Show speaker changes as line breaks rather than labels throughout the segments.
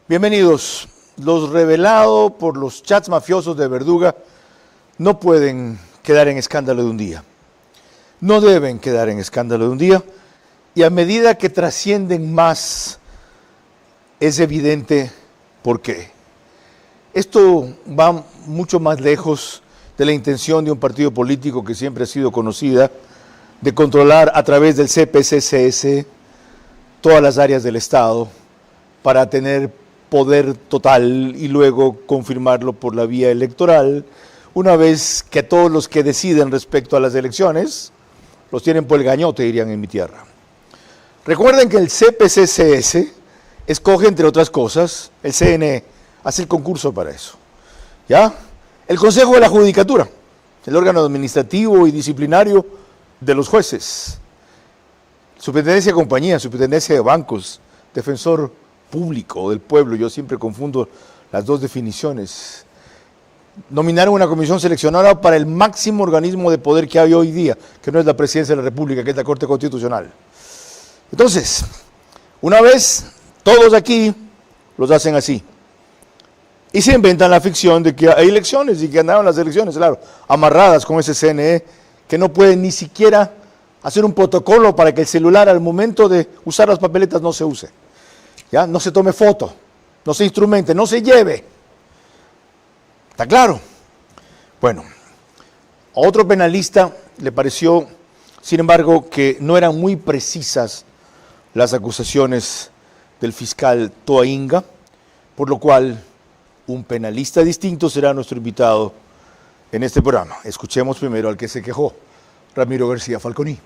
Bienvenidos. Los revelados por los chats mafiosos de Verduga no pueden quedar en escándalo de un día. No deben quedar en escándalo de un día. Y a medida que trascienden más, es evidente por qué. Esto va mucho más lejos de la intención de un partido político que siempre ha sido conocida de controlar a través del CPCCS todas las áreas del Estado para tener poder total y luego confirmarlo por la vía electoral, una vez que todos los que deciden respecto a las elecciones los tienen por el gañote, dirían en mi tierra. Recuerden que el CPCCS escoge, entre otras cosas, el CNE, hace el concurso para eso. ¿Ya? El Consejo de la Judicatura, el órgano administrativo y disciplinario de los jueces. Superintendencia de compañías, superintendencia de bancos, defensor público del pueblo, yo siempre confundo las dos definiciones. Nominaron una comisión seleccionada para el máximo organismo de poder que hay hoy día, que no es la Presidencia de la República, que es la Corte Constitucional. Entonces, una vez, todos aquí los hacen así. Y se inventan la ficción de que hay elecciones y que andaban las elecciones, claro, amarradas con ese CNE, que no pueden ni siquiera hacer un protocolo para que el celular al momento de usar las papeletas no se use. ¿Ya? No se tome foto, no se instrumente, no se lleve. ¿Está claro? Bueno, a otro penalista le pareció, sin embargo, que no eran muy precisas las acusaciones del fiscal Toainga, por lo cual un penalista distinto será nuestro invitado en este programa. Escuchemos primero al que se quejó, Ramiro García Falconi.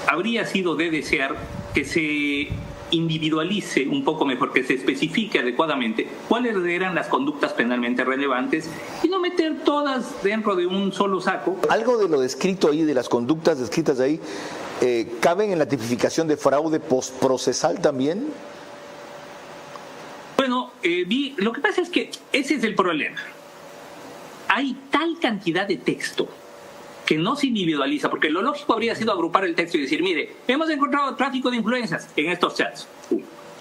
Habría sido de desear que se individualice un poco mejor, que se especifique adecuadamente cuáles eran las conductas penalmente relevantes y no meter todas dentro de un solo saco.
Algo de lo descrito ahí, de las conductas descritas ahí, ¿caben en la tipificación de fraude postprocesal también?
Bueno, lo que pasa es que ese es el problema. Hay tal cantidad de texto que no se individualiza, porque lo lógico habría sido agrupar el texto y decir, mire, hemos encontrado tráfico de influencias en estos chats.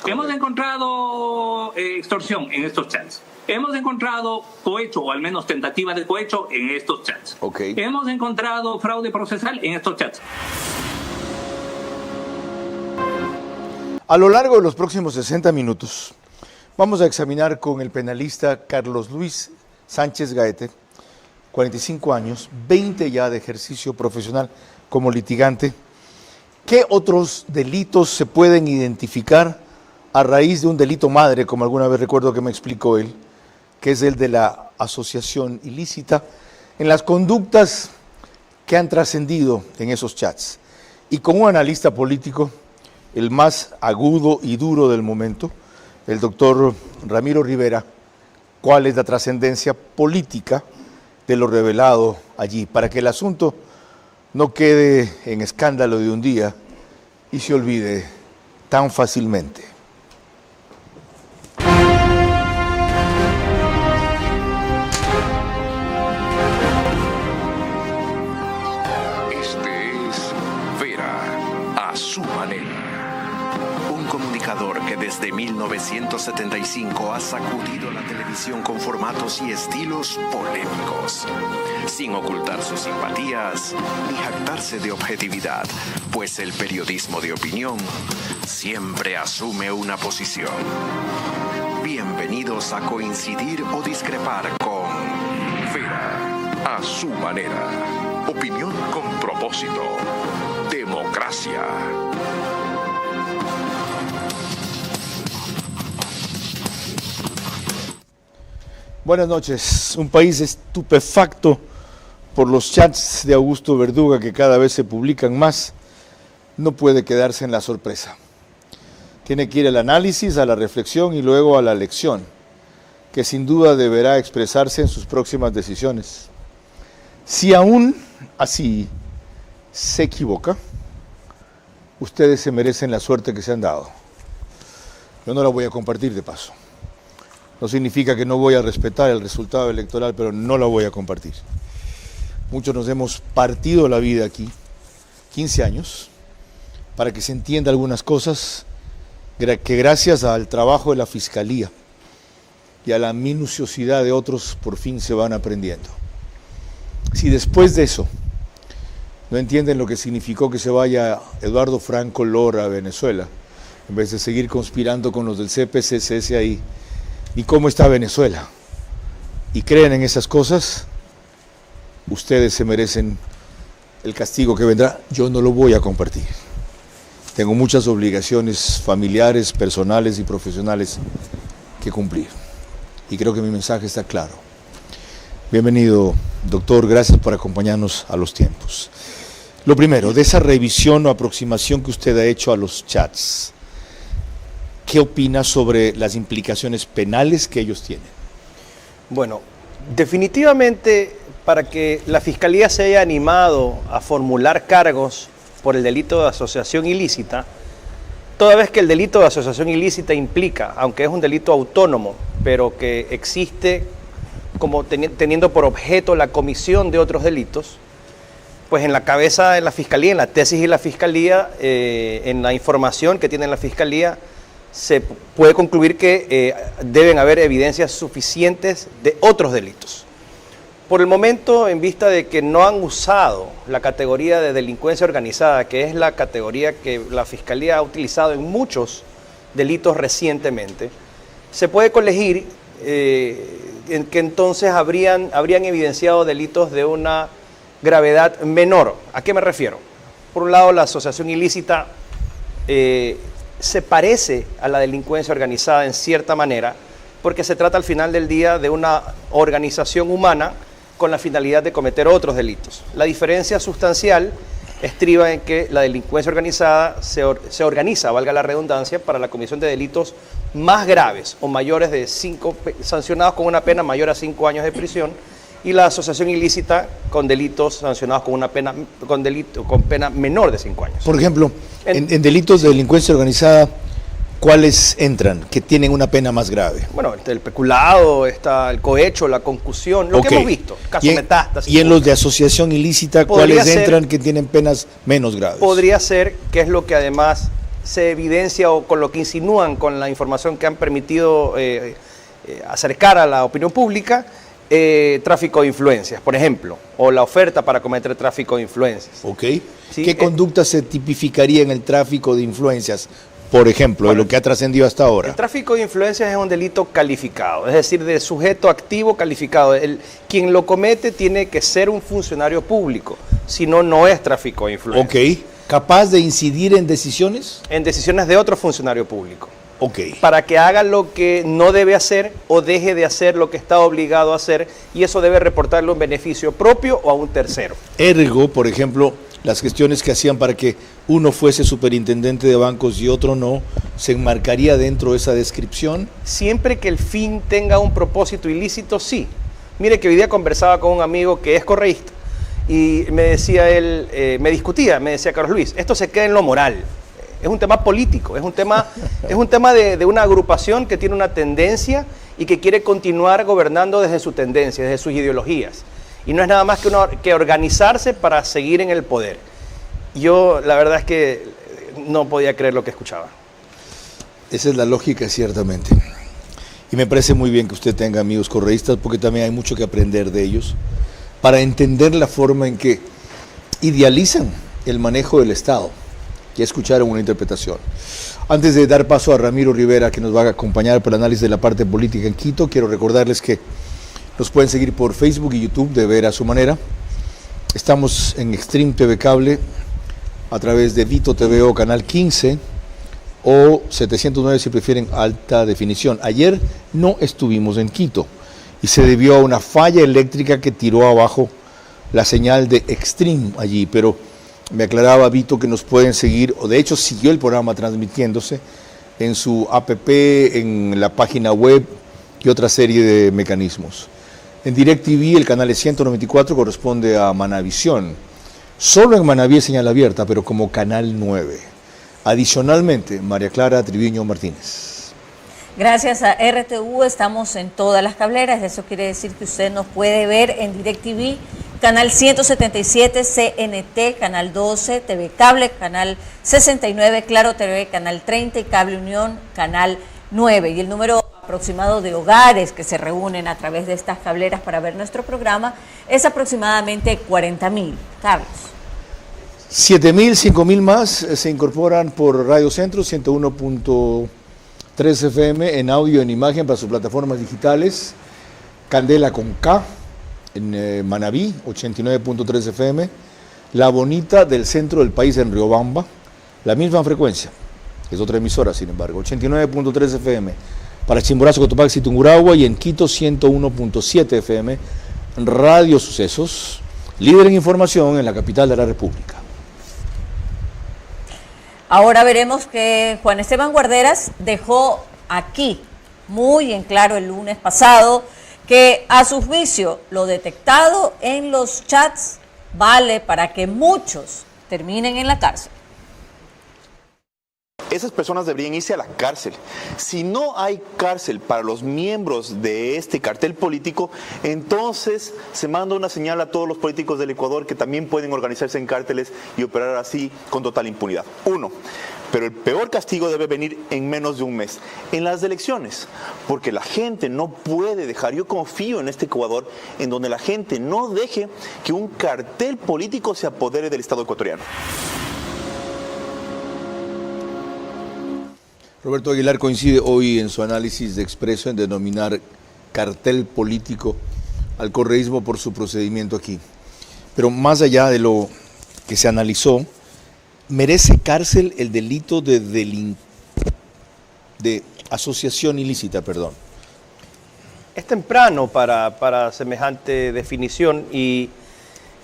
Hemos encontrado extorsión en estos chats. Hemos encontrado cohecho, o al menos tentativa de cohecho, en estos chats.
Okay.
Hemos encontrado fraude procesal en estos chats.
A lo largo de los próximos 60 minutos, vamos a examinar con el penalista Carlos Luis Sánchez Gaete, 45 años, 20 ya de ejercicio profesional como litigante. ¿Qué otros delitos se pueden identificar a raíz de un delito madre, como alguna vez recuerdo que me explicó él, que es el de la asociación ilícita, en las conductas que han trascendido en esos chats? Y con un analista político, el más agudo y duro del momento, el doctor Ramiro Rivera, cuál es la trascendencia política de lo revelado allí, para que el asunto no quede en escándalo de un día y se olvide tan fácilmente.
Este es Vera, a su manera. Un comunicador que desde 1975 ha sacudido la televisión con formatos y estilos polémicos, sin ocultar sus simpatías ni jactarse de objetividad, pues el periodismo de opinión siempre asume una posición. Bienvenidos a coincidir o discrepar con Vera, a su manera. Opinión con propósito. Democracia.
Buenas noches. Un país estupefacto por los chats de Augusto Verduga, que cada vez se publican más, no puede quedarse en la sorpresa. Tiene que ir al análisis, a la reflexión y luego a la lección, que sin duda deberá expresarse en sus próximas decisiones. Si aún así se equivoca, ustedes se merecen la suerte que se han dado. Yo no la voy a compartir de paso. No significa que no voy a respetar el resultado electoral, pero no la voy a compartir. Muchos nos hemos partido la vida aquí, 15 años, para que se entienda algunas cosas que gracias al trabajo de la Fiscalía y a la minuciosidad de otros por fin se van aprendiendo. Si después de eso no entienden lo que significó que se vaya Eduardo Franco Lora a Venezuela, en vez de seguir conspirando con los del CPCCS ahí, y cómo está Venezuela, y creen en esas cosas, ustedes se merecen el castigo que vendrá. Yo no lo voy a compartir. Tengo muchas obligaciones familiares, personales y profesionales que cumplir. Y creo que mi mensaje está claro. Bienvenido, doctor. Gracias por acompañarnos a los tiempos. Lo primero, de esa revisión o aproximación que usted ha hecho a los chats, ¿qué opina sobre las implicaciones penales que ellos tienen?
Bueno, definitivamente para que la Fiscalía se haya animado a formular cargos por el delito de asociación ilícita, toda vez que el delito de asociación ilícita implica, aunque es un delito autónomo, pero que existe como teniendo por objeto la comisión de otros delitos, pues en la cabeza de la Fiscalía, en la tesis de la Fiscalía, en la información que tiene la Fiscalía, se puede concluir que deben haber evidencias suficientes de otros delitos. Por el momento, en vista de que no han usado la categoría de delincuencia organizada, que es la categoría que la Fiscalía ha utilizado en muchos delitos recientemente, se puede colegir en que entonces habrían evidenciado delitos de una gravedad menor. ¿A qué me refiero? Por un lado, la asociación ilícita se parece a la delincuencia organizada en cierta manera, porque se trata al final del día de una organización humana con la finalidad de cometer otros delitos. La diferencia sustancial estriba en que la delincuencia organizada se organiza, valga la redundancia, para la comisión de delitos más graves o mayores de 5, sancionados con una pena mayor a 5 años de prisión, y la asociación ilícita con delitos sancionados con pena menor de 5 años.
Por ejemplo, en delitos de delincuencia organizada, ¿cuáles entran que tienen una pena más grave?
Bueno, el peculado, está el cohecho, la concusión, lo que hemos visto, caso Metástasis.
Y en los de asociación ilícita, ¿cuáles entran que tienen penas menos graves?
Podría ser, que es lo que además se evidencia o con lo que insinúan con la información que han permitido acercar a la opinión pública, tráfico de influencias, por ejemplo, o la oferta para cometer tráfico de influencias.
Ok.
¿Sí?
¿Qué conducta se tipificaría en el tráfico de influencias, por ejemplo, de lo que ha trascendido hasta ahora?
El tráfico de influencias es un delito calificado, es decir, de sujeto activo calificado. Quien lo comete tiene que ser un funcionario público, si no, no es tráfico de influencias.
Ok. ¿Capaz de incidir en decisiones?
En decisiones de otro funcionario público.
Ok.
Para que haga lo que no debe hacer o deje de hacer lo que está obligado a hacer, y eso debe reportarlo en beneficio propio o a un tercero.
Ergo, por ejemplo, las gestiones que hacían para que uno fuese superintendente de bancos y otro no, ¿se enmarcaría dentro de esa descripción?
Siempre que el fin tenga un propósito ilícito, sí. Mire que hoy día conversaba con un amigo que es correísta y me decía él, me decía Carlos Luis, esto se queda en lo moral. Es un tema político, es un tema de una agrupación que tiene una tendencia y que quiere continuar gobernando desde su tendencia, desde sus ideologías. Y no es nada más que organizarse para seguir en el poder. Yo la verdad es que no podía creer lo que escuchaba.
Esa es la lógica, ciertamente. Y me parece muy bien que usted tenga amigos correístas, porque también hay mucho que aprender de ellos, para entender la forma en que idealizan el manejo del Estado. Ya escucharon una interpretación. Antes de dar paso a Ramiro Rivera, que nos va a acompañar para el análisis de la parte política en Quito, quiero recordarles que nos pueden seguir por Facebook y YouTube de Ver a su manera. Estamos en Extreme TV Cable, a través de Vito TVO Canal 15 o 709 si prefieren alta definición. Ayer no estuvimos en Quito y se debió a una falla eléctrica que tiró abajo la señal de Extreme allí, pero me aclaraba Vito que nos pueden seguir, o de hecho siguió el programa transmitiéndose en su app, en la página web y otra serie de mecanismos. En DirecTV el canal 194 corresponde a Manavisión. Solo en Manaví es señal abierta, pero como canal 9. Adicionalmente, María Clara Triviño Martínez.
Gracias a RTV estamos en todas las cableras, eso quiere decir que usted nos puede ver en DirecTV Canal 177, CNT, Canal 12, TV Cable, Canal 69, Claro TV, Canal 30 y Cable Unión, Canal 9. Y el número aproximado de hogares que se reúnen a través de estas cableras para ver nuestro programa es aproximadamente 40.000. Carlos.
7.000, 5.000 más se incorporan por Radio Centro, 101.3 FM en audio y en imagen para sus plataformas digitales. Candela con K en Manabí, 89.3 FM. La Bonita del centro del país en Riobamba, la misma frecuencia, es otra emisora sin embargo, 89.3 FM para Chimborazo, Cotopaxi, Tungurahua, y en Quito 101.7 FM, Radio Sucesos, líder en información en la capital de la República.
Ahora veremos que Juan Esteban Guarderas dejó aquí muy en claro el lunes pasado que a su juicio lo detectado en los chats vale para que muchos terminen en la cárcel.
Esas personas deberían irse a la cárcel. Si no hay cárcel para los miembros de este cartel político, entonces se manda una señal a todos los políticos del Ecuador que también pueden organizarse en cárteles y operar así con total impunidad. Uno, pero el peor castigo debe venir en menos de un mes, en las elecciones, porque la gente no puede dejar, yo confío en este Ecuador, en donde la gente no deje que un cartel político se apodere del Estado ecuatoriano.
Roberto Aguilar coincide hoy en su análisis de Expreso en denominar cartel político al correísmo por su procedimiento aquí. Pero más allá de lo que se analizó, ¿merece cárcel el delito de asociación ilícita? Perdón.
Es temprano para semejante definición y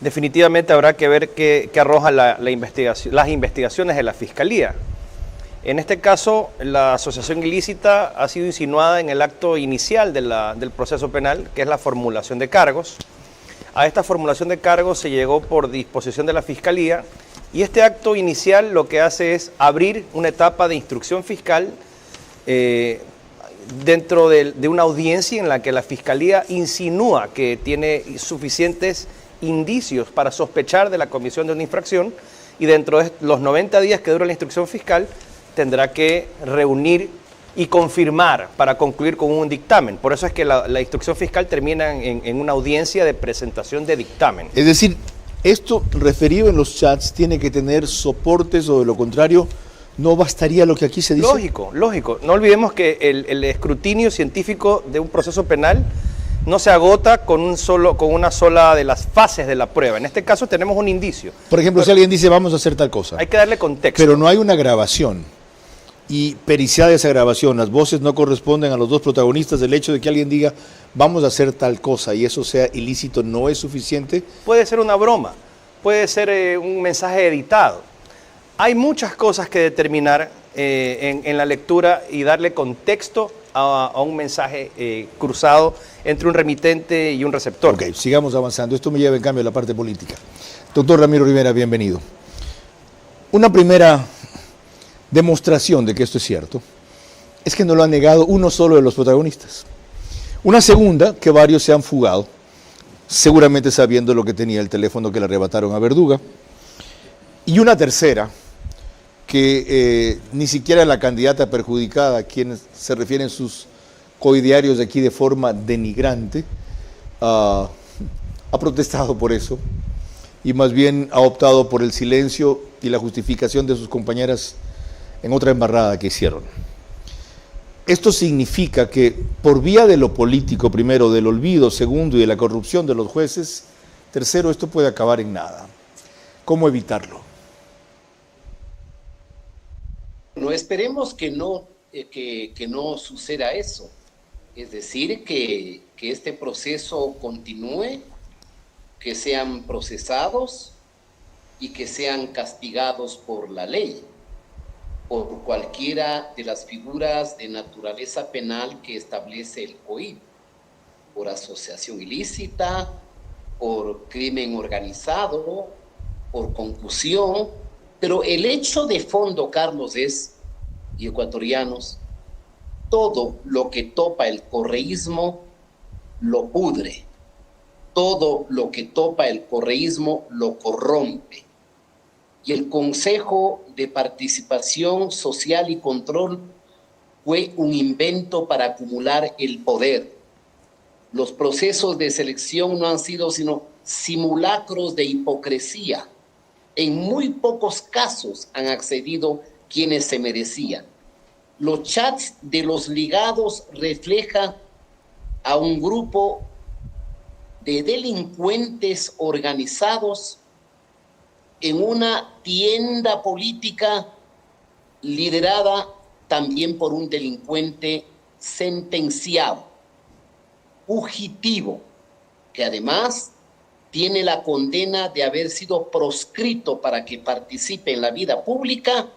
definitivamente habrá que ver qué arroja la investigación, las investigaciones de la Fiscalía. En este caso, la asociación ilícita ha sido insinuada en el acto inicial del proceso penal, que es la formulación de cargos. A esta formulación de cargos se llegó por disposición de la Fiscalía y este acto inicial lo que hace es abrir una etapa de instrucción fiscal dentro de una audiencia en la que la Fiscalía insinúa que tiene suficientes indicios para sospechar de la comisión de una infracción y dentro de los 90 días que dura la instrucción fiscal tendrá que reunir y confirmar para concluir con un dictamen. Por eso es que la instrucción fiscal termina en una audiencia de presentación de dictamen.
Es decir, esto referido en los chats tiene que tener soportes o de lo contrario no bastaría lo que aquí se dice.
Lógico. No olvidemos que el escrutinio científico de un proceso penal no se agota con una sola de las fases de la prueba. En este caso tenemos un indicio.
Por ejemplo, si alguien dice vamos a hacer tal cosa.
Hay que darle contexto.
Pero no hay una grabación. Y periciada esa grabación, las voces no corresponden a los dos protagonistas, del hecho de que alguien diga vamos a hacer tal cosa y eso sea ilícito no es suficiente.
Puede ser una broma, puede ser un mensaje editado. Hay muchas cosas que determinar en la lectura y darle contexto a un mensaje cruzado entre un remitente y un receptor.
Ok, sigamos avanzando. Esto me lleva en cambio a la parte política. Doctor Ramiro Rivera, bienvenido. Una primera demostración de que esto es cierto es que no lo ha negado uno solo de los protagonistas. Una segunda, que varios se han fugado, seguramente sabiendo lo que tenía el teléfono que le arrebataron a Verduga. Y una tercera, que ni siquiera la candidata perjudicada, a quienes se refieren sus coidearios de aquí de forma denigrante, ha protestado por eso y más bien ha optado por el silencio y la justificación de sus compañeras en otra embarrada que hicieron. Esto significa que por vía de lo político, primero, del olvido, segundo, y de la corrupción de los jueces, tercero, esto puede acabar en nada. ¿Cómo evitarlo?
No esperemos que no suceda eso. Es decir, que este proceso continúe, que sean procesados y que sean castigados por la ley, por cualquiera de las figuras de naturaleza penal que establece el COIP, por asociación ilícita, por crimen organizado, por concusión. Pero el hecho de fondo, Carlos, y ecuatorianos, todo lo que topa el correísmo lo pudre. todo lo que topa el correísmo lo corrompe. Y el Consejo de Participación Social y Control fue un invento para acumular el poder. Los procesos de selección no han sido sino simulacros de hipocresía. En muy pocos casos han accedido quienes se merecían. Los chats de los ligados reflejan a un grupo de delincuentes organizados en una tienda política liderada también por un delincuente sentenciado, fugitivo, que además tiene la condena de haber sido proscrito para que participe en la vida pública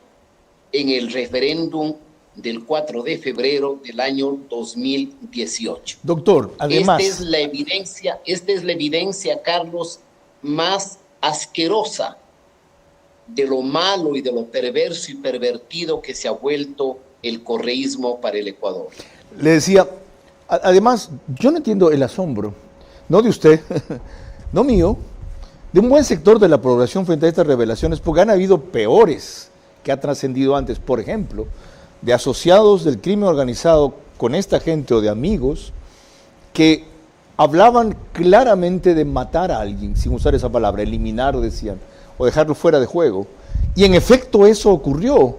en el referéndum del 4 de febrero del año 2018.
Doctor, además...
Esta es la evidencia, Carlos, más asquerosa de lo malo y de lo perverso y pervertido que se ha vuelto el correísmo para el Ecuador.
Le decía, además, yo no entiendo el asombro, no de usted, no mío, de un buen sector de la población frente a estas revelaciones, porque han habido peores que ha trascendido antes, por ejemplo, de asociados del crimen organizado con esta gente o de amigos que hablaban claramente de matar a alguien, sin usar esa palabra, eliminar, decían, o dejarlo fuera de juego. Y en efecto eso ocurrió.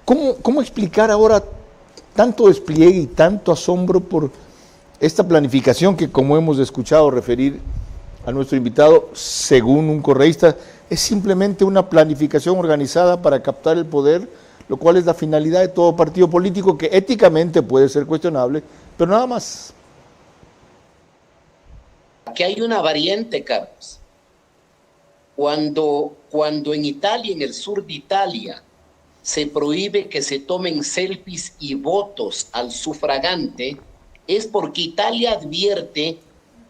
¿Cómo explicar ahora tanto despliegue y tanto asombro por esta planificación que, como hemos escuchado referir a nuestro invitado, según un correísta, es simplemente una planificación organizada para captar el poder, lo cual es la finalidad de todo partido político que éticamente puede ser cuestionable, pero nada más?
Aquí hay una variante, Carlos. Cuando en Italia, en el sur de Italia, se prohíbe que se tomen selfies y votos al sufragante, es porque Italia advierte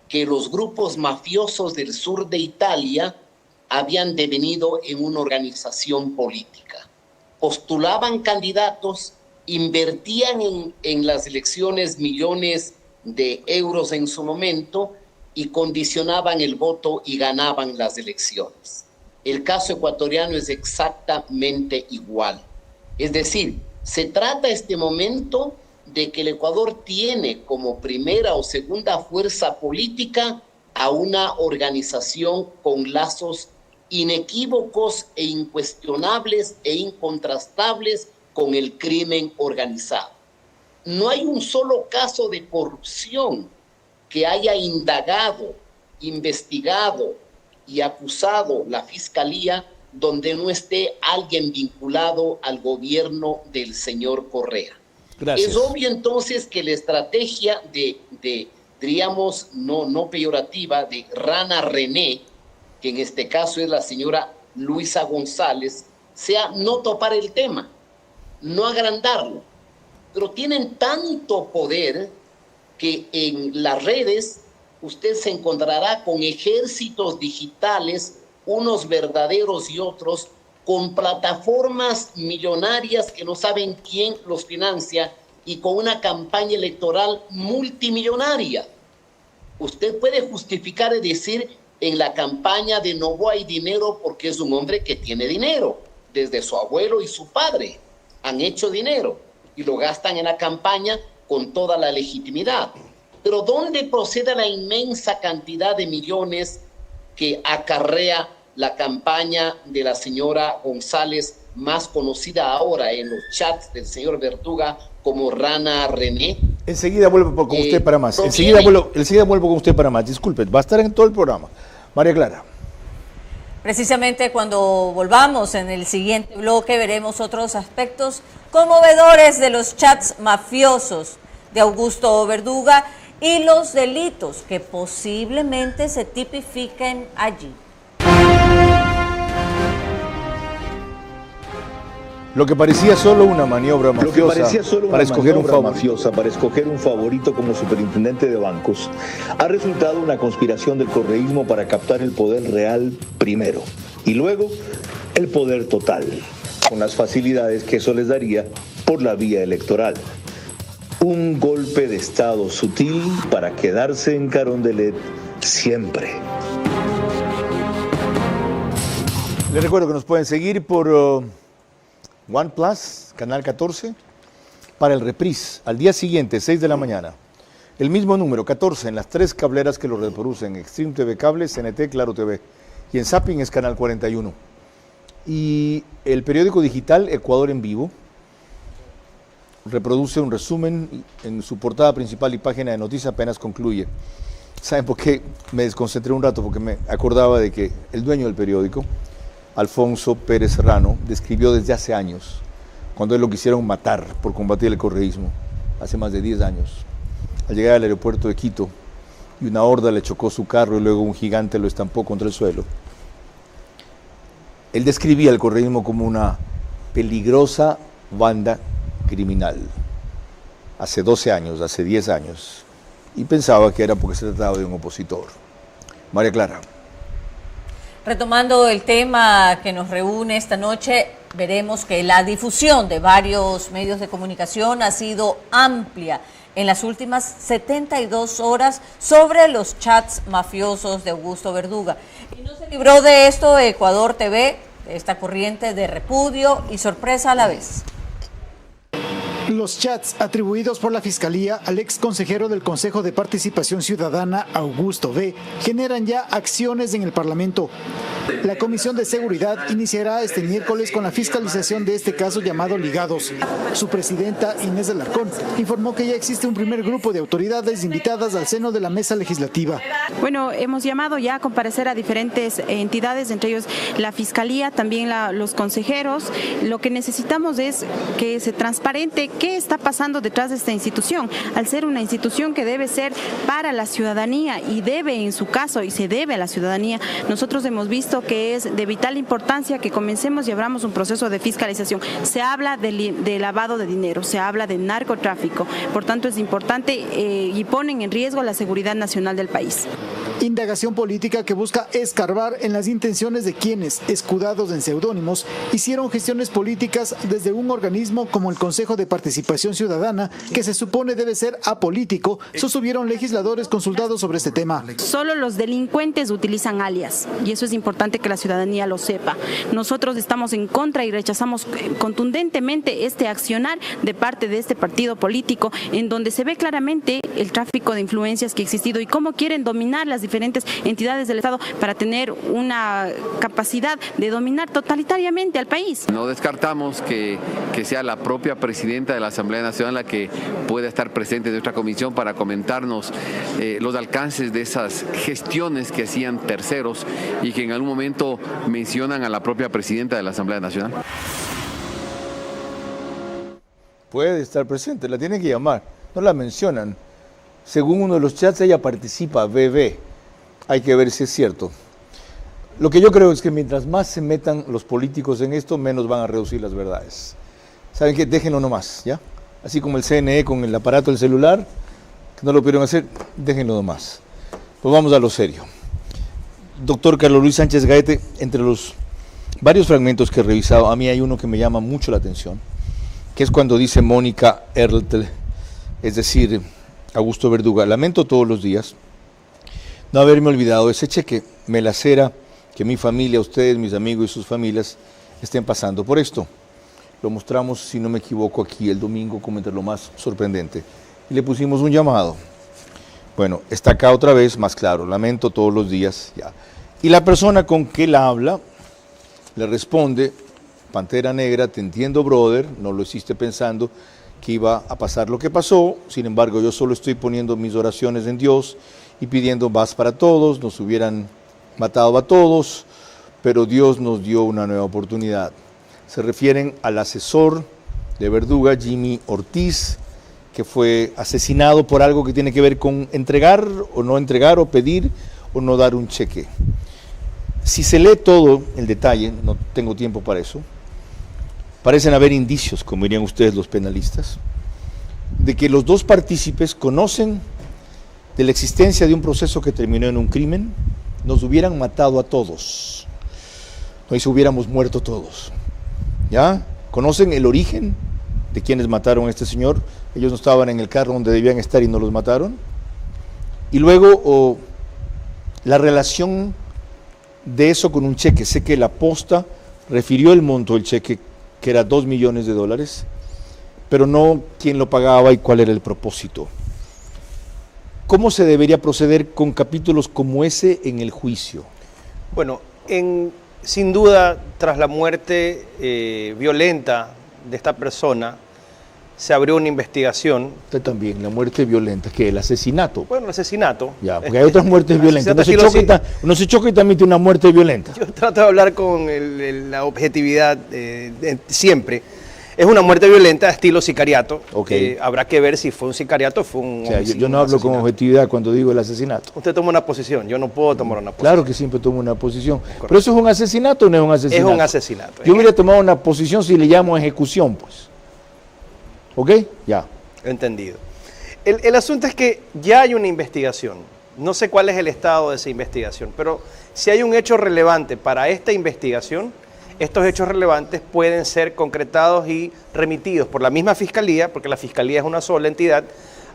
que los grupos mafiosos del sur de Italia habían devenido en una organización política. Postulaban candidatos, invertían en las elecciones millones de euros en su momento y condicionaban el voto y ganaban las elecciones. El caso ecuatoriano es exactamente igual. Es decir, se trata este momento de que el Ecuador tiene como primera o segunda fuerza política a una organización con lazos inequívocos e incuestionables e incontrastables con el crimen organizado. No hay un solo caso de corrupción que haya indagado, investigado y acusado la Fiscalía donde no esté alguien vinculado al gobierno del señor Correa. Gracias. Es obvio entonces que la estrategia diríamos, no peyorativa, de Rana René, que en este caso es la señora Luisa González, sea no topar el tema, no agrandarlo. Pero tienen tanto poder que en las redes usted se encontrará con ejércitos digitales, unos verdaderos y otros, con plataformas millonarias que no saben quién los financia y con una campaña electoral multimillonaria. Usted puede justificar y decir, en la campaña de Novoa hay dinero porque es un hombre que tiene dinero. Desde su abuelo y su padre han hecho dinero y lo gastan en la campaña con toda la legitimidad. Pero ¿dónde procede la inmensa cantidad de millones que acarrea la campaña de la señora González, más conocida ahora en los chats del señor Verduga como Rana René?
Enseguida vuelvo con usted para más. Enseguida vuelvo con usted para más. Disculpe, va a estar en todo el programa. María Clara.
Precisamente cuando volvamos en el siguiente bloque veremos otros aspectos conmovedores de los chats mafiosos de Augusto Verduga y los delitos que posiblemente se tipifiquen allí.
Lo que parecía solo una maniobra mafiosa para escoger un
favorito como superintendente de bancos ha resultado una conspiración del correísmo para captar el poder real primero y luego el poder total, con las facilidades que eso les daría por la vía electoral. Un golpe de Estado sutil para quedarse en Carondelet siempre.
Les recuerdo que nos pueden seguir por OnePlus, canal 14, para el reprise, al día siguiente, 6 de la mañana. El mismo número, 14, en las 3 cableras que lo reproducen, Extreme TV Cable, CNT, Claro TV. Y en Zapping es canal 41. Y el periódico digital Ecuador en Vivo reproduce un resumen en su portada principal y página de noticias apenas concluye. ¿Saben por qué me desconcentré un rato? Porque me acordaba de que el dueño del periódico, Alfonso Pérez Serrano, describió desde hace años, cuando él lo quisieron matar por combatir el correísmo, hace más de 10 años, al llegar al aeropuerto de Quito, y una horda le chocó su carro y luego un gigante lo estampó contra el suelo. Él describía el correísmo como una peligrosa banda criminal, hace 12 años, hace 10 años, y pensaba que era porque se trataba de un opositor. María Clara.
Retomando el tema que nos reúne esta noche, veremos que la difusión de varios medios de comunicación ha sido amplia en las últimas 72 horas sobre los chats mafiosos de Augusto Verduga. Y no se libró de esto Ecuador TV, de esta corriente de repudio y sorpresa a la vez.
Los chats atribuidos por la Fiscalía al ex consejero del Consejo de Participación Ciudadana, Augusto B., generan ya acciones en el Parlamento. La Comisión de Seguridad iniciará este miércoles con la fiscalización de este caso llamado Ligados. Su presidenta, Inés Alarcón, informó que ya existe un primer grupo de autoridades invitadas al seno de la mesa legislativa.
Bueno, hemos llamado ya a comparecer a diferentes entidades, entre ellos la Fiscalía, también los consejeros. Lo que necesitamos es que se transparente qué está pasando detrás de esta institución, al ser una institución que debe ser para la ciudadanía y debe, en su caso, y se debe a la ciudadanía. Nosotros hemos visto que es de vital importancia que comencemos y abramos un proceso de fiscalización. Se habla de lavado de dinero, se habla de narcotráfico, por tanto es importante y ponen en riesgo la seguridad nacional del país.
Indagación política que busca escarbar en las intenciones de quienes, escudados en seudónimos, hicieron gestiones políticas desde un organismo como el Consejo de Participación Ciudadana, que se supone debe ser apolítico, sostuvieron legisladores consultados sobre este tema.
Solo los delincuentes utilizan alias y eso es importante que la ciudadanía lo sepa. Nosotros estamos en contra y rechazamos contundentemente este accionar de parte de este partido político en donde se ve claramente el tráfico de influencias que ha existido y cómo quieren dominar las diferentes entidades del Estado para tener una capacidad de dominar totalitariamente al país.
No descartamos que sea la propia presidenta de la Asamblea Nacional la que pueda estar presente de nuestra comisión para comentarnos los alcances de esas gestiones que hacían terceros y que en algún momento mencionan a la propia presidenta de la Asamblea Nacional.
Puede estar presente, la tienen que llamar, no la mencionan. Según uno de los chats, ella participa, BB. Hay que ver si es cierto. Lo que yo creo es que mientras más se metan los políticos en esto, menos van a reducir las verdades. ¿Saben qué? Déjenlo nomás, ¿ya? Así como el CNE con el aparato del celular, que no lo pudieron hacer, déjenlo nomás. Pues vamos a lo serio. Doctor Carlos Luis Sánchez Gaete, entre los varios fragmentos que he revisado, a mí hay uno que me llama mucho la atención, que es cuando dice Mónica Ertel, es decir, Augusto Verduga, lamento todos los días no haberme olvidado ese cheque, me lacera que mi familia, ustedes, mis amigos y sus familias estén pasando por esto. Lo mostramos, si no me equivoco, aquí el domingo como entre lo más sorprendente. Y le pusimos un llamado. Bueno, está acá otra vez, más claro, lamento todos los días. Ya. Y la persona con que la habla le responde, Pantera Negra, te entiendo, brother, no lo hiciste pensando que iba a pasar lo que pasó, sin embargo yo solo estoy poniendo mis oraciones en Dios y pidiendo paz para todos, nos hubieran matado a todos, pero Dios nos dio una nueva oportunidad. Se refieren al asesor de Verduga, Jimmy Ortiz, que fue asesinado por algo que tiene que ver con entregar, o pedir o no dar un cheque. Si se lee todo el detalle, no tengo tiempo para eso, parecen haber indicios, como dirían ustedes los penalistas, de que los dos partícipes conocen de la existencia de un proceso que terminó en un crimen, nos hubieran matado a todos, nos hubiéramos muerto todos. ¿Ya? ¿Conocen el origen de quienes mataron a este señor? Ellos no estaban en el carro donde debían estar y no los mataron. Y luego la relación de eso con un cheque. Sé que la posta refirió el monto del cheque, que era $2 millones, pero no quién lo pagaba y cuál era el propósito. ¿Cómo se debería proceder con capítulos como ese en el juicio?
Bueno, sin duda, tras la muerte violenta de esta persona, se abrió una investigación.
Usted también, la muerte violenta, ¿qué? ¿El asesinato?
Bueno, el asesinato.
Ya, porque hay otras muertes violentas. Uno se choca y también tiene una muerte violenta.
Yo trato de hablar con la objetividad siempre. Es una muerte violenta, estilo sicariato.
Okay.
Habrá que ver si fue un sicariato o fue un homicidio.
Yo no hablo con objetividad cuando digo el asesinato.
Usted toma una posición, yo no puedo tomar una posición.
Claro que siempre tomo una posición. ¿Pero eso es un asesinato o no es un asesinato?
Es un asesinato.
Yo hubiera tomado una posición si le llamo ejecución, pues. ¿Ok? Ya.
Entendido. El asunto es que ya hay una investigación. No sé cuál es el estado de esa investigación, pero si hay un hecho relevante para esta investigación, estos hechos relevantes pueden ser concretados y remitidos por la misma Fiscalía, porque la Fiscalía es una sola entidad,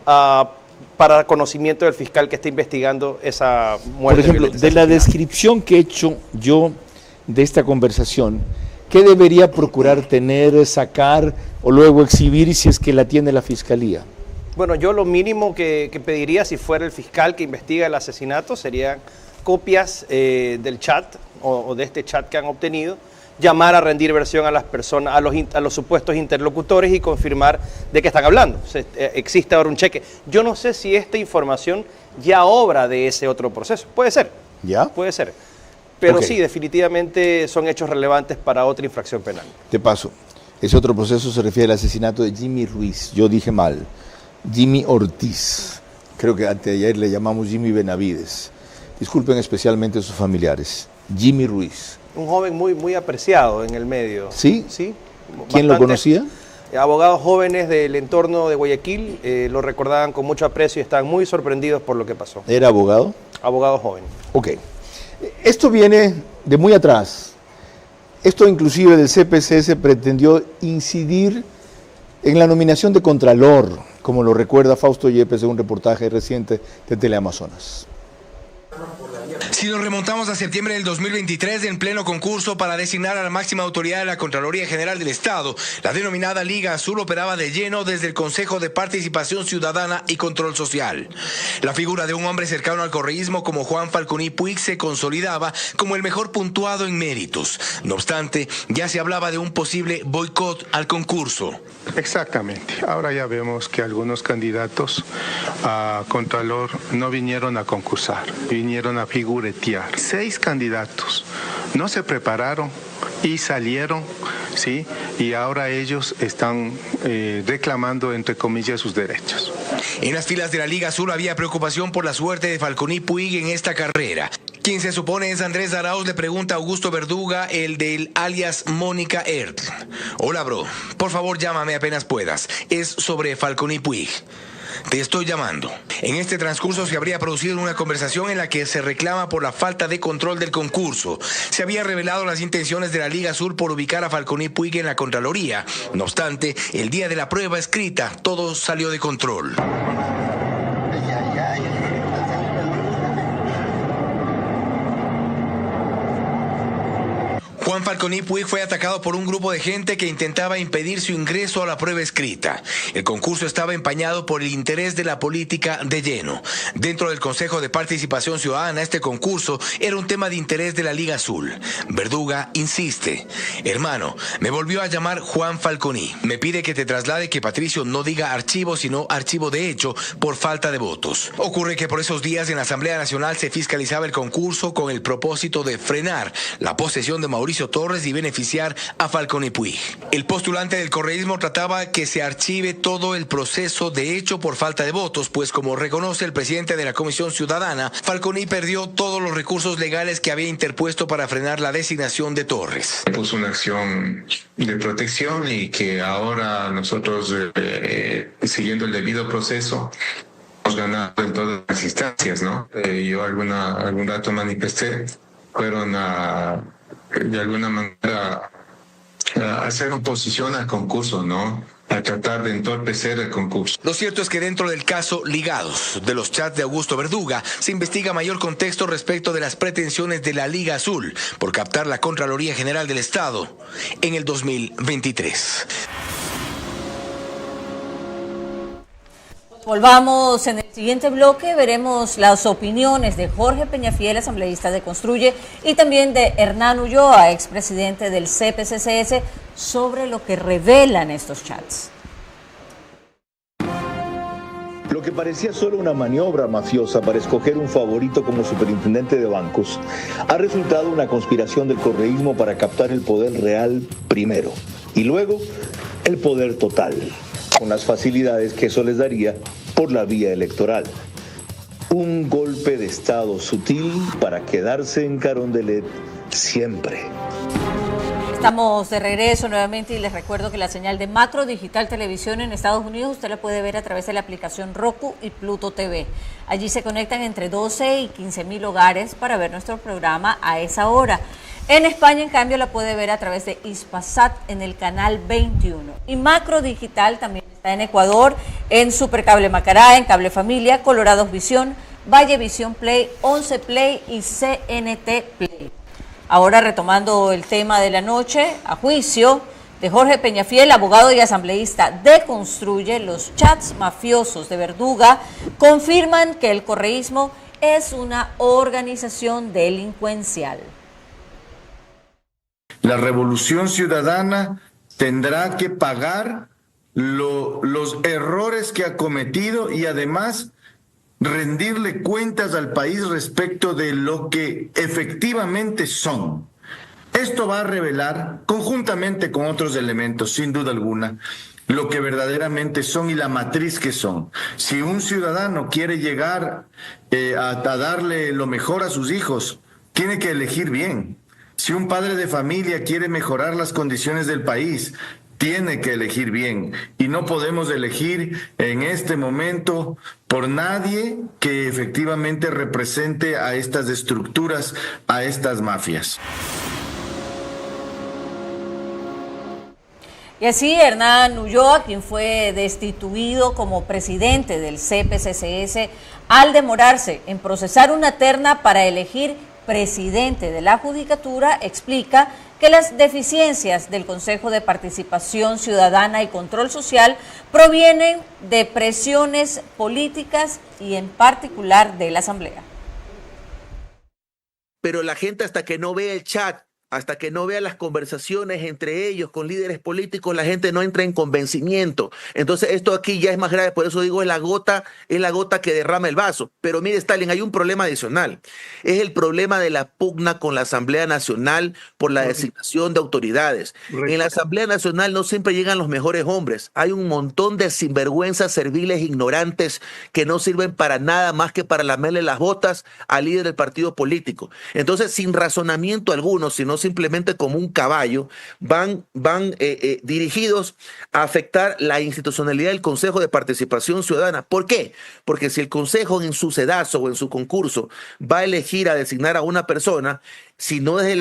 para conocimiento del fiscal que está investigando esa muerte.
Por ejemplo, de la descripción que he hecho yo de esta conversación, ¿qué debería procurar tener, sacar o luego exhibir si es que la tiene la Fiscalía?
Bueno, yo lo mínimo que pediría si fuera el fiscal que investiga el asesinato serían copias del chat o de este chat que han obtenido, llamar a rendir versión a las personas, a los supuestos interlocutores y confirmar de qué están hablando. Existe ahora un cheque. Yo no sé si esta información ya obra de ese otro proceso. Puede ser.
¿Ya?
Puede ser. Pero
Okay.
sí, definitivamente son hechos relevantes para otra infracción penal.
Te paso. Ese otro proceso se refiere al asesinato de Jimmy Ruiz. Yo dije mal. Jimmy Ortiz. Creo que anteayer le llamamos Jimmy Benavides. Disculpen especialmente a sus familiares. Jimmy Ruiz.
Un joven muy apreciado en el medio.
¿Sí?
Sí.
¿Quién lo conocía?
Abogados jóvenes del entorno de Guayaquil lo recordaban con mucho aprecio y estaban muy sorprendidos por lo que pasó.
¿Era abogado?
Abogado joven.
Ok. Esto viene de muy atrás. Esto inclusive del CPC pretendió incidir en la nominación de Contralor, como lo recuerda Fausto Yepes en un reportaje reciente de Teleamazonas.
Si nos remontamos a septiembre del 2023, en pleno concurso para designar a la máxima autoridad de la Contraloría General del Estado, la denominada Liga Azul operaba de lleno desde el Consejo de Participación Ciudadana y Control Social. La figura de un hombre cercano al correísmo como Juan Falconi Puig se consolidaba como el mejor puntuado en méritos. No obstante, ya se hablaba de un posible boicot al concurso.
Exactamente. Ahora ya vemos que algunos candidatos a Contralor no vinieron a concursar, vinieron a figuretear. 6 candidatos no se prepararon y salieron, ¿sí? Y ahora ellos están reclamando, entre comillas, sus derechos.
En las filas de la Liga Azul había preocupación por la suerte de Falconi Puig en esta carrera. Quien se supone es Andrés Arauz le pregunta a Augusto Verduga, el del alias Mónica Ert. Hola, bro. Por favor, llámame apenas puedas. Es sobre Falconi Puig. Te estoy llamando. En este transcurso se habría producido una conversación en la que se reclama por la falta de control del concurso. Se había revelado las intenciones de la Liga Azul por ubicar a Falconi Puig en la Contraloría. No obstante, el día de la prueba escrita, todo salió de control. Juan Falconi Puig fue atacado por un grupo de gente que intentaba impedir su ingreso a la prueba escrita. El concurso estaba empañado por el interés de la política de lleno. Dentro del Consejo de Participación Ciudadana, este concurso era un tema de interés de la Liga Azul. Verduga insiste. Hermano, me volvió a llamar Juan Falconi. Me pide que te traslade que Patricio no diga archivo, sino archivo de hecho, por falta de votos. Ocurre que por esos días en la Asamblea Nacional se fiscalizaba el concurso con el propósito de frenar la posesión de Mauricio Torres y beneficiar a Falconi Puig. El postulante del correísmo trataba que se archive todo el proceso de hecho por falta de votos, pues como reconoce el presidente de la Comisión Ciudadana, Falconi perdió todos los recursos legales que había interpuesto para frenar la designación de Torres.
Puso una acción de protección y que ahora nosotros, siguiendo el debido proceso, hemos ganado en todas las instancias, ¿no? Yo algún dato manifesté, fueron de alguna manera hacer oposición al concurso, ¿no? A tratar de entorpecer el concurso.
Lo cierto es que dentro del caso Ligados, de los chats de Augusto Verduga, se investiga mayor contexto respecto de las pretensiones de la Liga Azul por captar la Contraloría General del Estado en el 2023.
Volvamos en el siguiente bloque, veremos las opiniones de Jorge Peñafiel, asambleísta de Construye, y también de Hernán Ulloa, expresidente del CPCCS, sobre lo que revelan estos chats.
Lo que parecía solo una maniobra mafiosa para escoger un favorito como superintendente de bancos ha resultado una conspiración del correísmo para captar el poder real primero y luego el poder total, con las facilidades que eso les daría por la vía electoral. Un golpe de Estado sutil para quedarse en Carondelet siempre.
Estamos de regreso nuevamente y les recuerdo que la señal de Macro Digital Televisión en Estados Unidos usted la puede ver a través de la aplicación Roku y Pluto TV. Allí se conectan entre 12 y 15,000 hogares para ver nuestro programa a esa hora. En España, en cambio, la puede ver a través de Hispasat en el canal 21. Y Macro Digital también está en Ecuador, en Supercable Macará, en Cable Familia, Colorados Visión, Valle Visión Play, 11 Play y CNT Play. Ahora retomando el tema de la noche, a juicio de Jorge Peñafiel, abogado y asambleísta de Construye, los chats mafiosos de Verduga confirman que el correísmo es una organización delincuencial.
La Revolución Ciudadana tendrá que pagar los errores que ha cometido y además rendirle cuentas al país respecto de lo que efectivamente son. Esto va a revelar, conjuntamente con otros elementos, sin duda alguna, lo que verdaderamente son y la matriz que son. Si un ciudadano quiere llegar a darle lo mejor a sus hijos, tiene que elegir bien. Si un padre de familia quiere mejorar las condiciones del país, tiene que elegir bien. Y no podemos elegir en este momento por nadie que efectivamente represente a estas estructuras, a estas mafias.
Y así Hernán Ulloa, quien fue destituido como presidente del CPCCS, al demorarse en procesar una terna para elegir presidente de la Judicatura, explica que las deficiencias del Consejo de Participación Ciudadana y Control Social provienen de presiones políticas y en particular de la Asamblea.
Pero la gente, hasta que no vea el chat, hasta que no vea las conversaciones entre ellos con líderes políticos, la gente no entra en convencimiento. Entonces esto aquí ya es más grave, por eso digo es la gota que derrama el vaso. Pero mire, Stalin, hay un problema adicional. Es el problema de la pugna con la Asamblea Nacional por la designación de autoridades. En la Asamblea Nacional no siempre llegan los mejores hombres. Hay un montón de sinvergüenzas, serviles, ignorantes que no sirven para nada más que para lamerle las botas al líder del partido político. Entonces, sin razonamiento alguno, sino simplemente como un caballo, van dirigidos a afectar la institucionalidad del Consejo de Participación Ciudadana. ¿Por qué? Porque si el Consejo en su sedazo o en su concurso va a elegir a designar a una persona, si no es de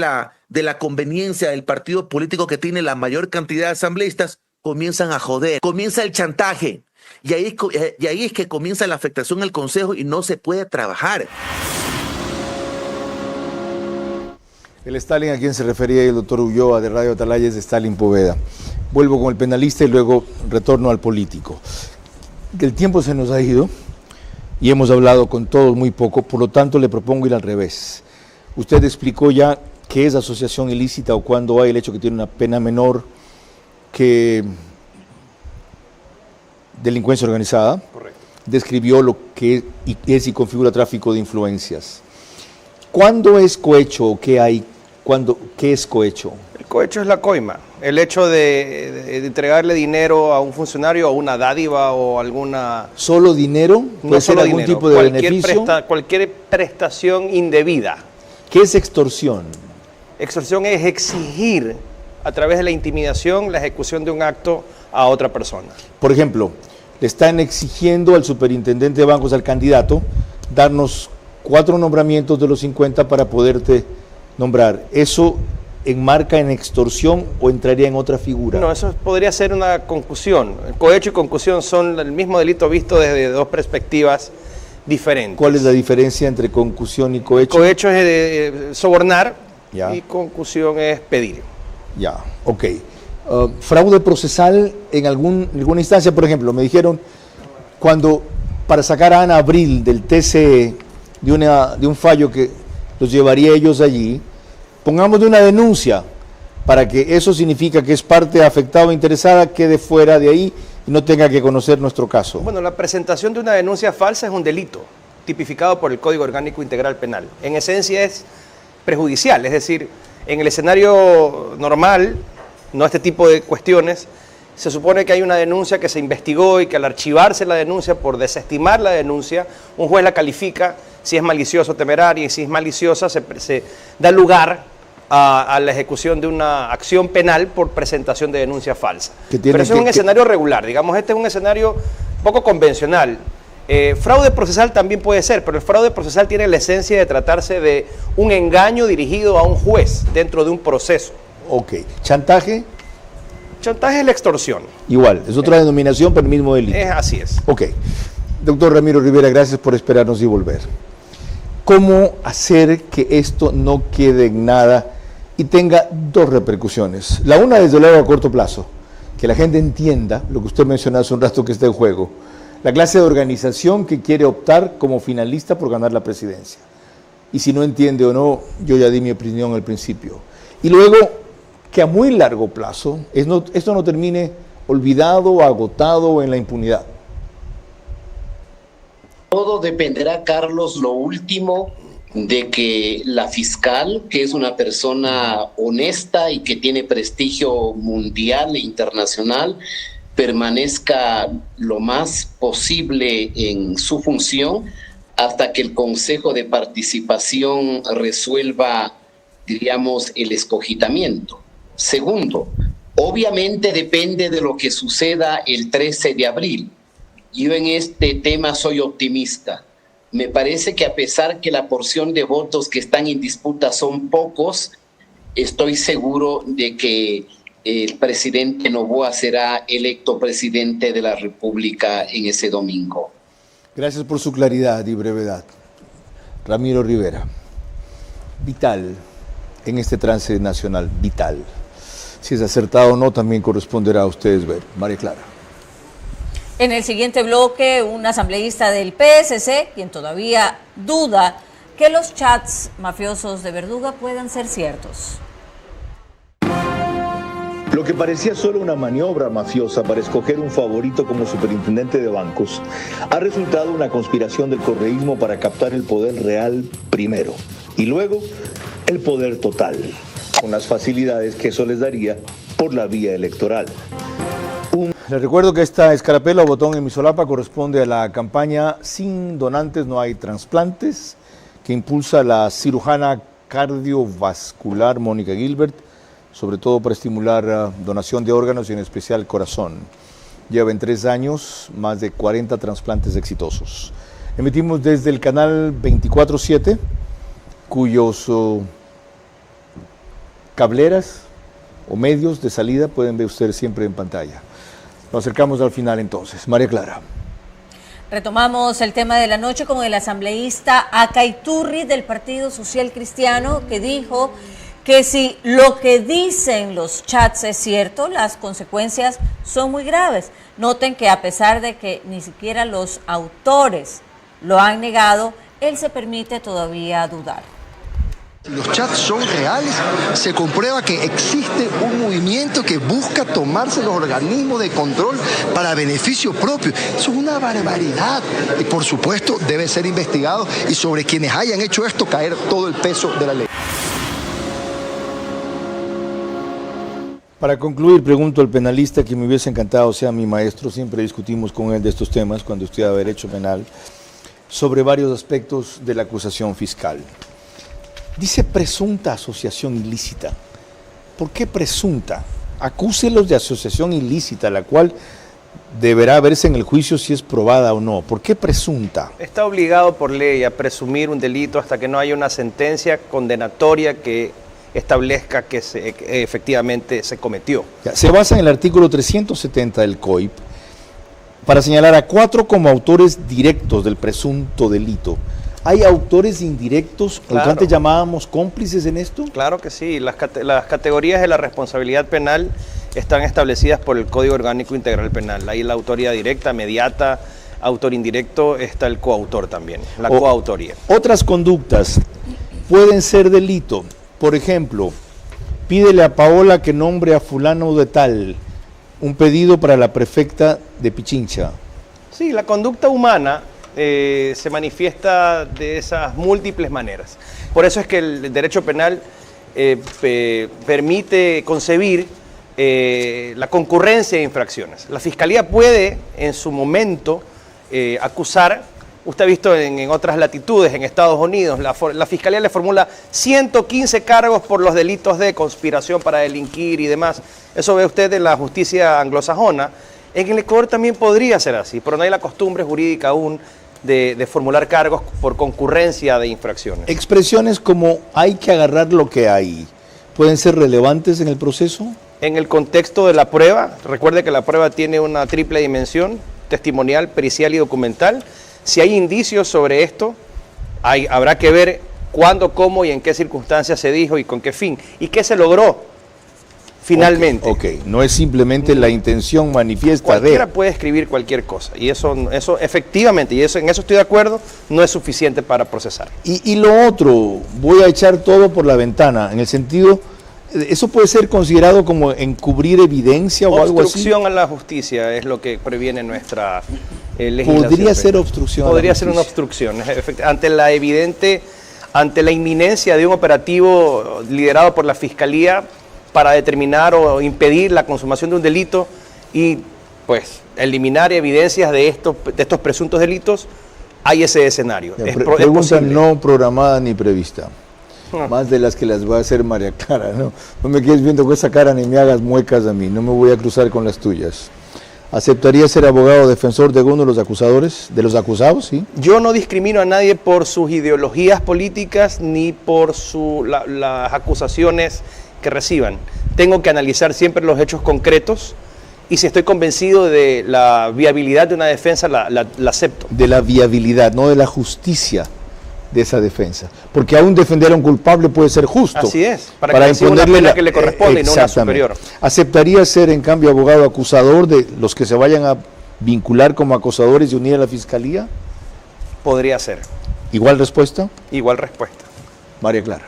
la conveniencia del partido político que tiene la mayor cantidad de asambleístas, comienzan a joder, comienza el chantaje. Y ahí es que comienza la afectación al Consejo y no se puede trabajar.
El Stalin a quien se refería el doctor Ulloa de Radio Atalaya es de Stalin Poveda. Vuelvo con el penalista y luego retorno al político. El tiempo se nos ha ido y hemos hablado con todos muy poco, por lo tanto le propongo ir al revés. Usted explicó ya qué es asociación ilícita o cuándo hay el hecho que tiene una pena menor que delincuencia organizada. Correcto. Describió lo que es y configura tráfico de influencias. ¿Cuándo es cohecho o qué hay? ¿Qué es cohecho?
El cohecho es la coima, el hecho de entregarle dinero a un funcionario o una dádiva o alguna...
¿Solo dinero? ¿Puede ser algún dinero, tipo de beneficio?
Cualquier prestación indebida.
¿Qué es extorsión?
Extorsión es exigir a través de la intimidación la ejecución de un acto a otra persona.
Por ejemplo, le están exigiendo al superintendente de bancos, al candidato, darnos 4 nombramientos de los 50 para poderte nombrar. Eso enmarca en extorsión o entraría en otra figura?
No, eso podría ser una concusión. El cohecho y concusión son el mismo delito visto desde dos perspectivas diferentes.
¿Cuál es la diferencia entre concusión y cohecho?
Cohecho es sobornar
Ya.
y concusión es pedir.
Ya, ok. Fraude procesal en alguna instancia, por ejemplo, me dijeron cuando para sacar a Ana Abril del TCE de un fallo que los llevaría ellos allí, pongamos de una denuncia para que eso significa que es parte afectada o interesada, quede fuera de ahí y no tenga que conocer nuestro caso.
Bueno, la presentación de una denuncia falsa es un delito tipificado por el Código Orgánico Integral Penal. En esencia es prejudicial, es decir, en el escenario normal, no este tipo de cuestiones, se supone que hay una denuncia que se investigó y que al archivarse la denuncia por desestimar la denuncia, un juez la califica si es maliciosa o temeraria, y si es maliciosa se da lugar a la ejecución de una acción penal por presentación de denuncia falsa. Pero eso es un escenario regular, digamos, este es un escenario poco convencional. Fraude procesal también puede ser, pero el fraude procesal tiene la esencia de tratarse de un engaño dirigido a un juez dentro de un proceso.
Ok. ¿Chantaje?
Chantaje es la extorsión.
Igual, es otra denominación, pero el mismo delito.
Así es.
Ok. Doctor Ramiro Rivera, gracias por esperarnos y volver. ¿Cómo hacer que esto no quede en nada y tenga dos repercusiones? La una, desde luego, a corto plazo, que la gente entienda lo que usted mencionó hace un rato que está en juego, la clase de organización que quiere optar como finalista por ganar la presidencia. Y si no entiende o no, yo ya di mi opinión al principio. Y luego, que a muy largo plazo esto no termine olvidado, agotado en la impunidad.
Todo dependerá, Carlos, lo último, de que la fiscal, que es una persona honesta y que tiene prestigio mundial e internacional, permanezca lo más posible en su función hasta que el Consejo de Participación resuelva, diríamos, el escogitamiento. Segundo, obviamente depende de lo que suceda el 13 de abril. Yo en este tema soy optimista. Me parece que a pesar que la porción de votos que están en disputa son pocos, estoy seguro de que el presidente Noboa será electo presidente de la República en ese domingo.
Gracias por su claridad y brevedad. Ramiro Rivera, vital en este trance nacional, vital. Si es acertado o no, también corresponderá a ustedes ver. María Clara.
En el siguiente bloque, un asambleísta del PSC, quien todavía duda que los chats mafiosos de Verduga puedan ser ciertos.
Lo que parecía solo una maniobra mafiosa para escoger un favorito como superintendente de bancos ha resultado una conspiración del correísmo para captar el poder real primero y luego el poder total, con las facilidades que eso les daría por la vía electoral.
Les recuerdo que esta escarapela o botón en mi solapa corresponde a la campaña Sin donantes no hay trasplantes, que impulsa la cirujana cardiovascular Mónica Gilbert, sobre todo para estimular donación de órganos y en especial corazón. Lleva en 3 años más de 40 trasplantes exitosos. Emitimos desde el canal 24/7, cuyos cableras o medios de salida pueden ver ustedes siempre en pantalla. Nos acercamos al final entonces. María Clara.
Retomamos el tema de la noche con el asambleísta Acaiturri del Partido Social Cristiano, que dijo que si lo que dicen los chats es cierto, las consecuencias son muy graves. Noten que a pesar de que ni siquiera los autores lo han negado, él se permite todavía dudar.
Los chats son reales, se comprueba que existe un movimiento que busca tomarse los organismos de control para beneficio propio. Eso es una barbaridad y por supuesto debe ser investigado y sobre quienes hayan hecho esto caer todo el peso de la ley.
Para concluir, pregunto al penalista que me hubiese encantado sea mi maestro, siempre discutimos con él de estos temas cuando estudia Derecho Penal, sobre varios aspectos de la acusación fiscal. Dice presunta asociación ilícita. ¿Por qué presunta? Acúselos de asociación ilícita, la cual deberá verse en el juicio si es probada o no. ¿Por qué presunta?
Está obligado por ley a presumir un delito hasta que no haya una sentencia condenatoria que establezca que efectivamente se cometió.
Se basa en el artículo 370 del COIP para señalar a 4 como autores directos del presunto delito. ¿Hay autores indirectos, lo que antes llamábamos cómplices en esto?
Claro que sí, las categorías de la responsabilidad penal están establecidas por el Código Orgánico Integral Penal. Hay la autoría directa, mediata, autor indirecto, está el coautor también, la coautoría.
Otras conductas pueden ser delito. Por ejemplo, pídele a Paola que nombre a fulano de tal, un pedido para la prefecta de Pichincha.
Sí, la conducta humana se manifiesta de esas múltiples maneras. Por eso es que el derecho penal permite concebir la concurrencia de infracciones. La Fiscalía puede, en su momento, acusar. Usted ha visto en otras latitudes, en Estados Unidos, la Fiscalía le formula 115 cargos por los delitos de conspiración para delinquir y demás. Eso ve usted en la justicia anglosajona. En el Ecuador también podría ser así, pero no hay la costumbre jurídica aún de formular cargos por concurrencia de infracciones.
Expresiones como hay que agarrar lo que hay, ¿pueden ser relevantes en el proceso?
En el contexto de la prueba, recuerde que la prueba tiene una triple dimensión, testimonial, pericial y documental. Si hay indicios sobre esto, habrá que ver cuándo, cómo y en qué circunstancias se dijo y con qué fin. ¿Y qué se logró finalmente?
Ok, no es simplemente la intención manifiesta
Cualquiera puede escribir cualquier cosa. Y eso efectivamente, en eso estoy de acuerdo, no es suficiente para procesar.
Y lo otro, voy a echar todo por la ventana, en el sentido, ¿eso puede ser considerado como encubrir evidencia o algo así?
Obstrucción a la justicia es lo que previene nuestra legislación.
¿Podría ser obstrucción?
Podría ser una obstrucción. Ante la inminencia de un operativo liderado por la Fiscalía para determinar o impedir la consumación de un delito y pues eliminar evidencias de estos presuntos delitos, hay ese escenario.
Pregunta no programada ni prevista. Más de las que las va a hacer María Clara, ¿no? No me quedes viendo con esa cara ni me hagas muecas a mí, no me voy a cruzar con las tuyas. ¿Aceptaría ser abogado defensor de alguno de los acusadores, de los acusados? ¿Sí?
Yo no discrimino a nadie por sus ideologías políticas ni por las acusaciones que reciban. Tengo que analizar siempre los hechos concretos y si estoy convencido de la viabilidad de una defensa, la acepto.
De la viabilidad, no de la justicia de esa defensa. Porque aún defender a un culpable puede ser justo.
Así es, para que reciba una pena que le corresponde y no una superior.
¿Aceptaría ser, en cambio, abogado acusador de los que se vayan a vincular como acusadores y unir a la Fiscalía?
Podría ser.
¿Igual respuesta?
Igual respuesta.
María Clara.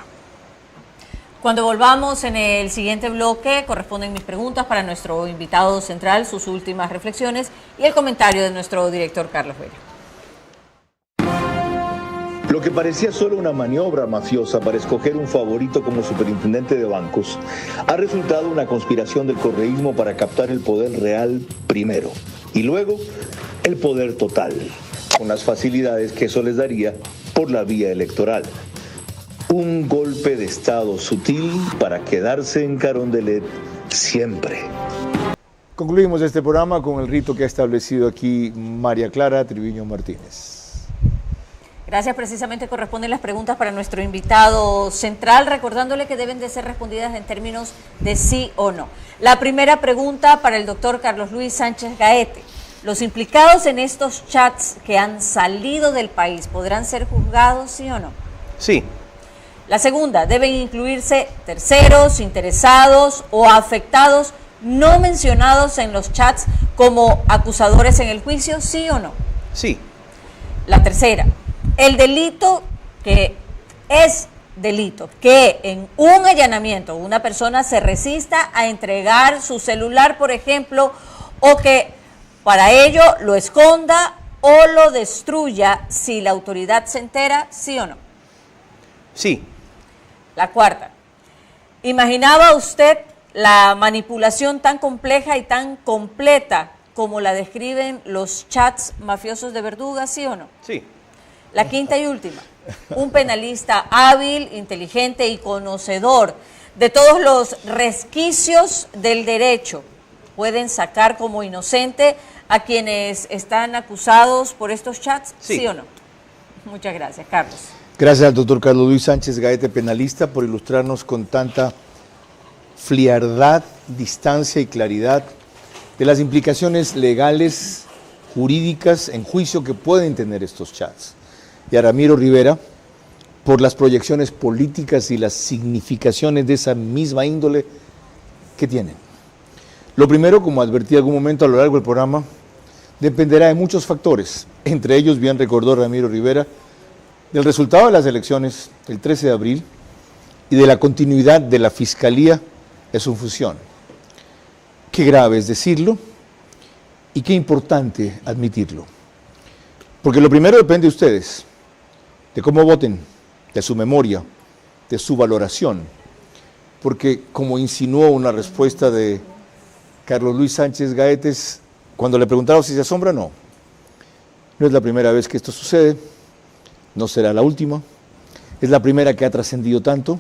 Cuando volvamos en el siguiente bloque, corresponden mis preguntas para nuestro invitado central, sus últimas reflexiones y el comentario de nuestro director Carlos Vera.
Lo que parecía solo una maniobra mafiosa para escoger un favorito como superintendente de bancos ha resultado una conspiración del correísmo para captar el poder real primero y luego el poder total, con las facilidades que eso les daría por la vía electoral. Un golpe de Estado sutil para quedarse en Carondelet siempre.
Concluimos este programa con el rito que ha establecido aquí María Clara Triviño Martínez.
Gracias, precisamente corresponden las preguntas para nuestro invitado central, recordándole que deben de ser respondidas en términos de sí o no. La primera pregunta para el doctor Carlos Luis Sánchez Gaete. ¿Los implicados en estos chats que han salido del país podrán ser juzgados, sí o no?
Sí.
La segunda, ¿deben incluirse terceros, interesados o afectados no mencionados en los chats como acusadores en el juicio, sí o no?
Sí.
La tercera, el delito que es delito, que en un allanamiento una persona se resista a entregar su celular, por ejemplo, o que para ello lo esconda o lo destruya si la autoridad se entera, ¿sí o no?
Sí.
La cuarta, ¿imaginaba usted la manipulación tan compleja y tan completa como la describen los chats mafiosos de Verduga, sí o no?
Sí.
La quinta y última, un penalista hábil, inteligente y conocedor de todos los resquicios del derecho, ¿pueden sacar como inocente a quienes están acusados por estos chats?
Sí.
¿Sí o no? Muchas gracias, Carlos.
Gracias al doctor Carlos Luis Sánchez Gaete, penalista, por ilustrarnos con tanta frialdad, distancia y claridad de las implicaciones legales, jurídicas, en juicio que pueden tener estos chats. Y a Ramiro Rivera, por las proyecciones políticas y las significaciones de esa misma índole que tienen. Lo primero, como advertí en algún momento a lo largo del programa, dependerá de muchos factores, entre ellos, bien recordó Ramiro Rivera, del resultado de las elecciones el 13 de abril y de la continuidad de la Fiscalía en su función. Qué grave es decirlo y qué importante admitirlo. Porque lo primero depende de ustedes, de cómo voten, de su memoria, de su valoración. Porque como insinuó una respuesta de Carlos Luis Sánchez Gaetes, cuando le preguntaron si se asombra, no. No es la primera vez que esto sucede, no será la última, es la primera que ha trascendido tanto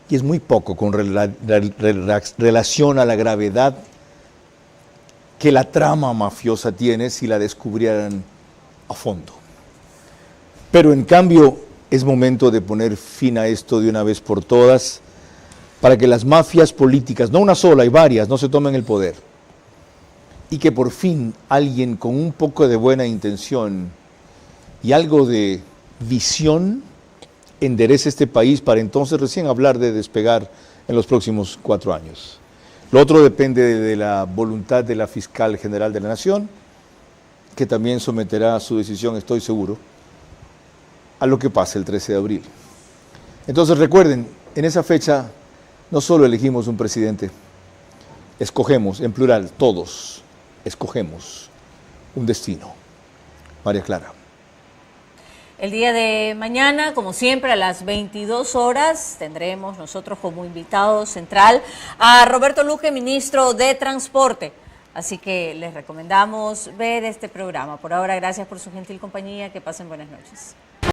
y es muy poco con relación a la gravedad que la trama mafiosa tiene si la descubrieran a fondo. Pero en cambio es momento de poner fin a esto de una vez por todas para que las mafias políticas, no una sola, hay varias, no se tomen el poder. Y que por fin alguien con un poco de buena intención y algo de visión enderece este país para entonces recién hablar de despegar en los próximos 4 años. Lo otro depende de la voluntad de la Fiscal General de la Nación, que también someterá su decisión, estoy seguro, a lo que pase el 13 de abril. Entonces recuerden, en esa fecha no solo elegimos un presidente, escogemos, en plural, todos escogemos un destino. María Clara.
El día de mañana, como siempre, a las 22 horas, tendremos nosotros como invitado central a Roberto Luque, ministro de Transporte. Así que les recomendamos ver este programa. Por ahora, gracias por su gentil compañía. Que pasen buenas noches.